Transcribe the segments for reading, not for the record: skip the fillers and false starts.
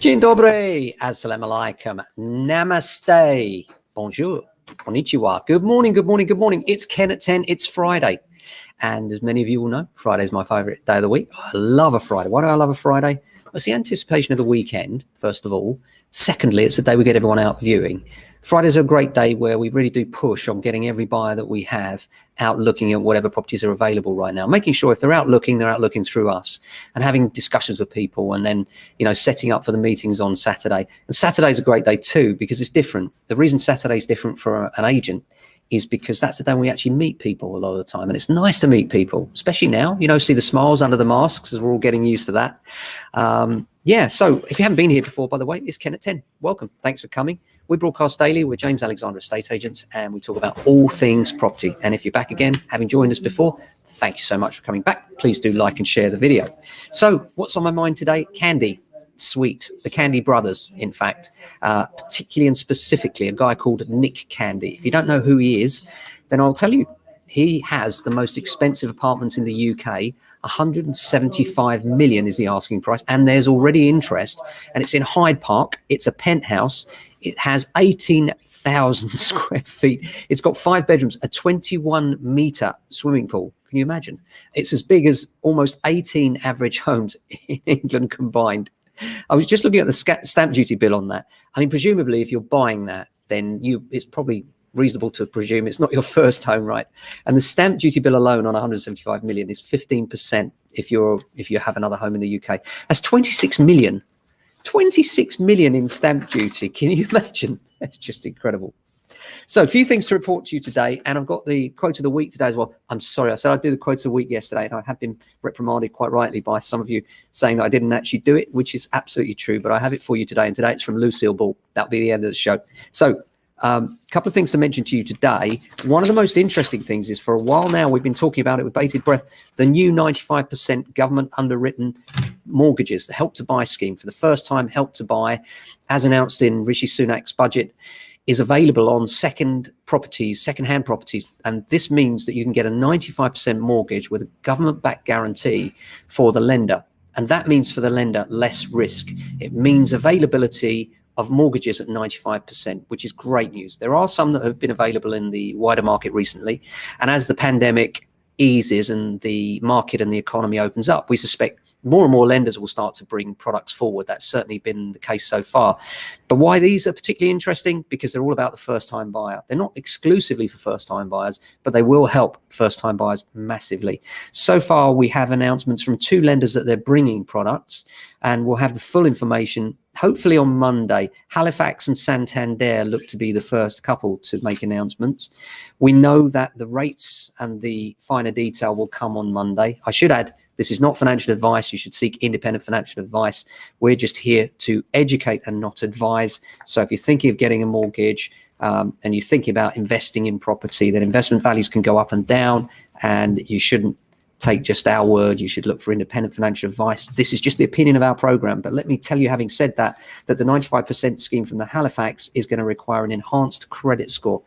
Dzień dobry, assalamu alaikum, namaste, bonjour, konnichiwa, good morning, good morning, good morning. It's Ken at 10, it's Friday. And as many of you will know, Friday is my favorite day of the week. I love a Friday. Why do I love a Friday? Well, it's the anticipation of the weekend, first of all. Secondly, it's the day we get everyone out viewing. Fridays are a great day where we really do push on getting every buyer that we have out looking at whatever properties are available right now, making sure if they're out looking through us and having discussions with people, and then, setting up for the meetings on Saturday. And Saturday's a great day too, because it's different. The reason Saturday's different for an agent is because that's the day we actually meet people a lot of the time. And it's nice to meet people, especially now, see the smiles under the masks as we're all getting used to that. So if you haven't been here before, by the way, it's Ken at 10. Welcome. Thanks for coming. We broadcast daily. We're James Alexander Estate Agents, and we talk about all things property. And if you're back again, having joined us before, thank you so much for coming back. Please do like and share the video. So what's on my mind today? Candy. Sweet, the Candy brothers, in fact, particularly and specifically a guy called Nick Candy. If you don't know who he is, then I'll tell you. He has the most expensive apartments in the UK. 175 million is the asking price, and there's already interest, and it's in Hyde Park. It's a penthouse. It has 18,000 square feet. It's got 5 bedrooms, a 21-meter swimming pool. Can you imagine? It's as big as almost 18 average homes in England combined. I was just looking at the stamp duty bill on that. I mean, presumably, if you're buying that, then it's probably reasonable to presume it's not your first home, right? And the stamp duty bill alone on 175 million is 15% if you have another home in the UK. That's 26 million. 26 million in stamp duty. Can you imagine? That's just incredible. So a few things to report to you today, and I've got the quote of the week today as well. I'm sorry, I said I'd do the quote of the week yesterday, and I have been reprimanded quite rightly by some of you saying that I didn't actually do it, which is absolutely true, but I have it for you today, and today it's from Lucille Ball. That'll be the end of the show. So a couple of things to mention to you today. One of the most interesting things is, for a while now, we've been talking about it with bated breath, the new 95% government underwritten mortgages, the Help to Buy scheme. For the first time, Help to Buy, as announced in Rishi Sunak's budget, is available on second-hand properties. And this means that you can get a 95% mortgage with a government-backed guarantee for the lender. And that means for the lender, less risk. It means availability of mortgages at 95%, which is great news. There are some that have been available in the wider market recently. And as the pandemic eases and the market and the economy opens up, we suspect more and more lenders will start to bring products forward. That's certainly been the case so far. But why these are particularly interesting? Because they're all about the first-time buyer. They're not exclusively for first-time buyers, but they will help first-time buyers massively. So far, we have announcements from 2 lenders that they're bringing products, and we'll have the full information hopefully on Monday. Halifax and Santander look to be the first couple to make announcements. We know that the rates and the finer detail will come on Monday. I should add, this is not financial advice. You should seek independent financial advice. We're just here to educate and not advise. So if you're thinking of getting a mortgage and you're thinking about investing in property, then investment values can go up and down, and you shouldn't take just our word. You should look for independent financial advice. This is just the opinion of our program. But let me tell you, having said that the 95% scheme from the Halifax is going to require an enhanced credit score.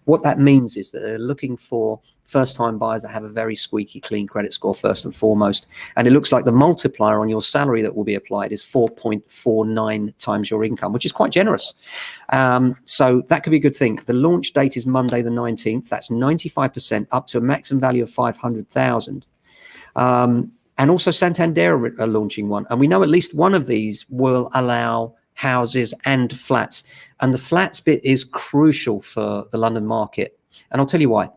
What that means is that they're looking for first-time buyers that have a very squeaky clean credit score first and foremost. And it looks like the multiplier on your salary that will be applied is 4.49 times your income, which is quite generous. So that could be a good thing. The launch date is Monday the 19th. That's 95% up to a maximum value of 500,000. And also Santander are launching one. And we know at least one of these will allow houses and flats. And the flats bit is crucial for the London market. And I'll tell you why.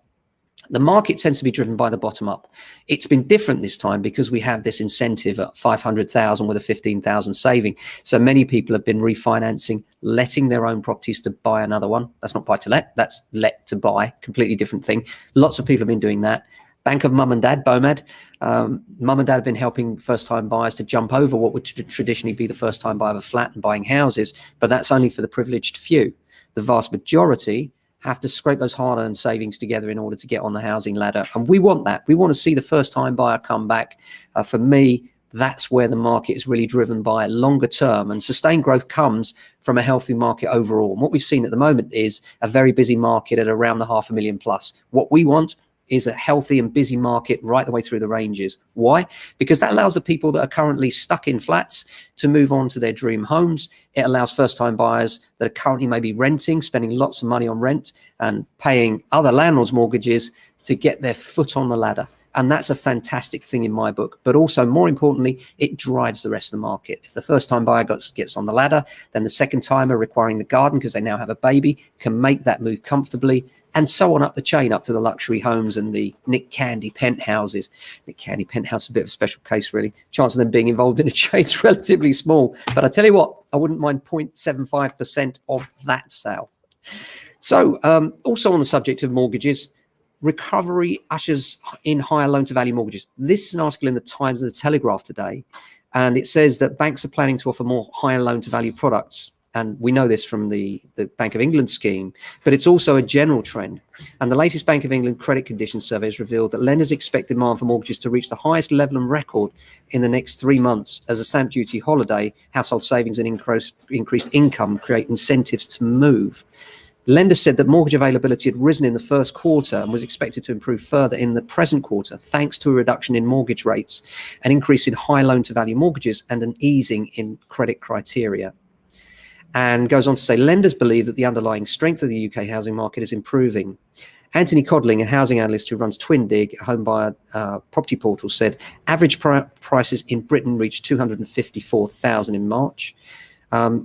The market tends to be driven by the bottom up. It's been different this time because we have this incentive at 500,000 with a 15,000 saving. So many people have been refinancing, letting their own properties to buy another one. That's not buy to let, that's let to buy, completely different thing. Lots of people have been doing that. Bank of Mum and Dad, BOMAD, Mum and Dad have been helping first-time buyers to jump over what would traditionally be the first-time buyer of a flat and buying houses, but that's only for the privileged few. The vast majority have to scrape those hard-earned savings together in order to get on the housing ladder. And we want that. We want to see the first-time buyer come back. For me, that's where the market is really driven by longer term, and sustained growth comes from a healthy market overall. And what we've seen at the moment is a very busy market at around the 500,000 plus. What we want is a healthy and busy market right the way through the ranges. Why? Because that allows the people that are currently stuck in flats to move on to their dream homes. It allows first-time buyers that are currently maybe renting, spending lots of money on rent and paying other landlords' mortgages to get their foot on the ladder. And that's a fantastic thing in my book. But also, more importantly, it drives the rest of the market. If the first-time buyer gets on the ladder, then the second-timer requiring the garden because they now have a baby can make that move comfortably, and so on up the chain, up to the luxury homes and the Nick Candy penthouses. Nick Candy penthouse is a bit of a special case, really. Chance of them being involved in a chain is relatively small. But I tell you what, I wouldn't mind 0.75% of that sale. So also on the subject of mortgages, recovery ushers in higher loan-to-value mortgages. This is an article in the Times and the Telegraph today, and it says that banks are planning to offer more higher loan-to-value products. And we know this from the Bank of England scheme, but it's also a general trend. And the latest Bank of England credit condition survey has revealed that lenders expect demand for mortgages to reach the highest level on record in the next 3 months as a stamp duty holiday, household savings and increased income create incentives to move. Lenders said that mortgage availability had risen in the first quarter and was expected to improve further in the present quarter, thanks to a reduction in mortgage rates, an increase in high loan-to-value mortgages, and an easing in credit criteria. And goes on to say, lenders believe that the underlying strength of the UK housing market is improving. Anthony Codling, a housing analyst who runs Twindig, a home buyer property portal, said average prices in Britain reached 254,000 in March.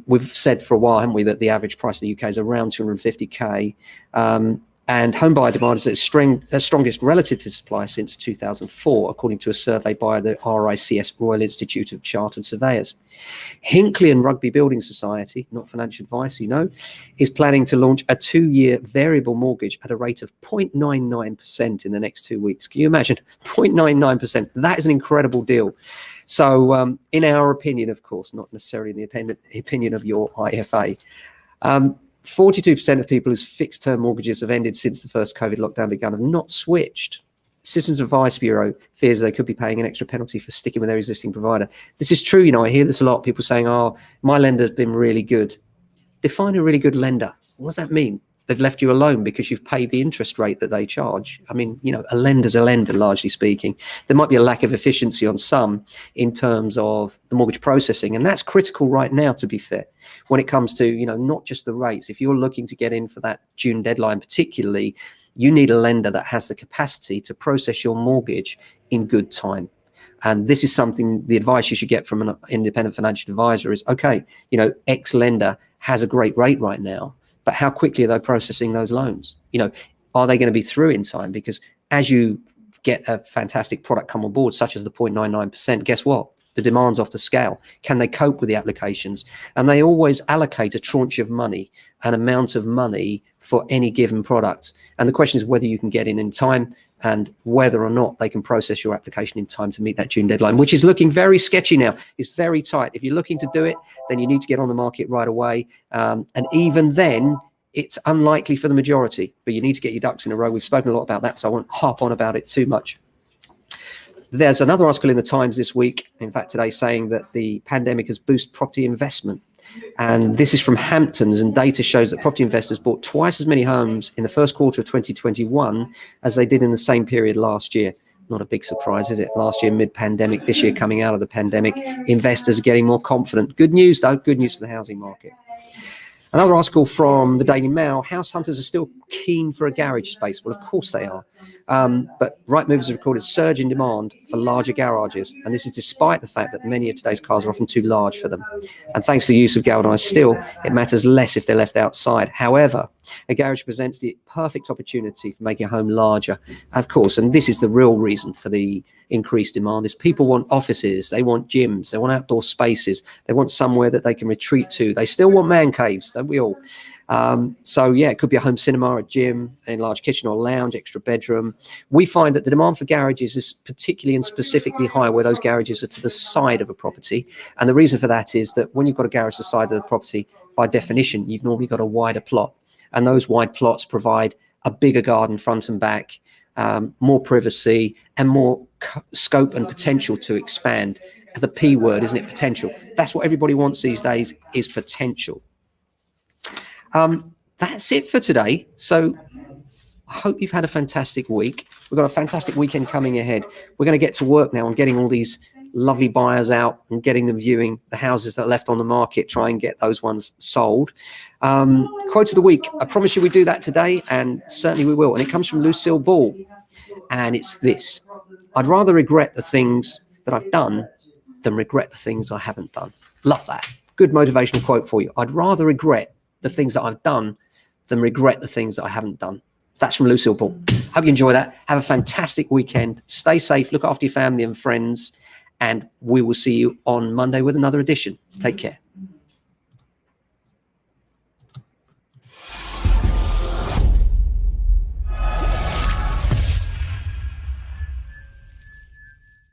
We've said for a while, haven't we, that the average price in the UK is around 250k. And home buyer demand is at its strongest relative to supply since 2004, according to a survey by the RICS, Royal Institute of Chartered Surveyors. Hinckley and Rugby Building Society, not financial advice, you know, is planning to launch a 2-year variable mortgage at a rate of 0.99% in the next 2 weeks. Can you imagine? 0.99%. That is an incredible deal. So in our opinion, of course, not necessarily in the opinion of your IFA, 42% of people whose fixed-term mortgages have ended since the first COVID lockdown began have not switched. Citizens Advice Bureau fears they could be paying an extra penalty for sticking with their existing provider. This is true, you know, I hear this a lot, people saying, oh, my lender's been really good. Define a really good lender. What does that mean? They've left you alone because you've paid the interest rate that they charge. I mean, you know, a lender's a lender, largely speaking. There might be a lack of efficiency on some in terms of the mortgage processing, and that's critical right now, to be fair, when it comes to, you know, not just the rates. If you're looking to get in for that June deadline particularly, you need a lender that has the capacity to process your mortgage in good time. And this is something, the advice you should get from an independent financial advisor is, okay, you know, X lender has a great rate right now, but how quickly are they processing those loans? You know, are they going to be through in time? Because as you get a fantastic product come on board, such as the 0.99%, guess what? The demand's off the scale. Can they cope with the applications? And they always allocate a tranche of money, an amount of money for any given product. And the question is whether you can get in time and whether or not they can process your application in time to meet that June deadline, which is looking very sketchy now. It's very tight. If you're looking to do it, then you need to get on the market right away. And even then, it's unlikely for the majority, but you need to get your ducks in a row. We've spoken a lot about that, so I won't harp on about it too much. There's another article in the Times this week, in fact today, saying that the pandemic has boosted property investment. And this is from Hamptons, and data shows that property investors bought twice as many homes in the first quarter of 2021 as they did in the same period last year. Not a big surprise, is it? Last year mid-pandemic, this year coming out of the pandemic, investors are getting more confident. Good news, though, good news for the housing market. Another article from the Daily Mail, house hunters are still keen for a garage space. Well, of course they are. But Rightmove has recorded a surge in demand for larger garages. And this is despite the fact that many of today's cars are often too large for them. And thanks to the use of galvanized steel, it matters less if they're left outside. However, a garage presents the perfect opportunity for making a home larger, of course. And this is the real reason for the increased demand is people want offices, they want gyms, they want outdoor spaces, they want somewhere that they can retreat to. They still want man caves, don't we all? So yeah, it could be a home cinema, a gym, a large kitchen or lounge, extra bedroom. We find that the demand for garages is particularly and specifically high where those garages are to the side of a property. And the reason for that is that when you've got a garage to the side of the property, by definition, you've normally got a wider plot. And those wide plots provide a bigger garden front and back, more privacy and more scope and potential to expand. The P word, isn't it? Potential. That's what everybody wants these days, is potential. That's it for today. So I hope you've had a fantastic week. We've got a fantastic weekend coming ahead. We're going to get to work now on getting all these lovely buyers out and getting them viewing the houses that are left on the market, try and get those ones sold. Quote of the week. I promise you we do that today, and certainly we will. And it comes from Lucille Ball. And it's this: I'd rather regret the things that I've done than regret the things I haven't done. Love that. Good motivational quote for you. I'd rather regret the things that I've done than regret the things that I haven't done. That's from Lucille Ball. Hope you enjoy that. Have a fantastic weekend. Stay safe. Look after your family and friends. And we will see you on Monday with another edition. Take care.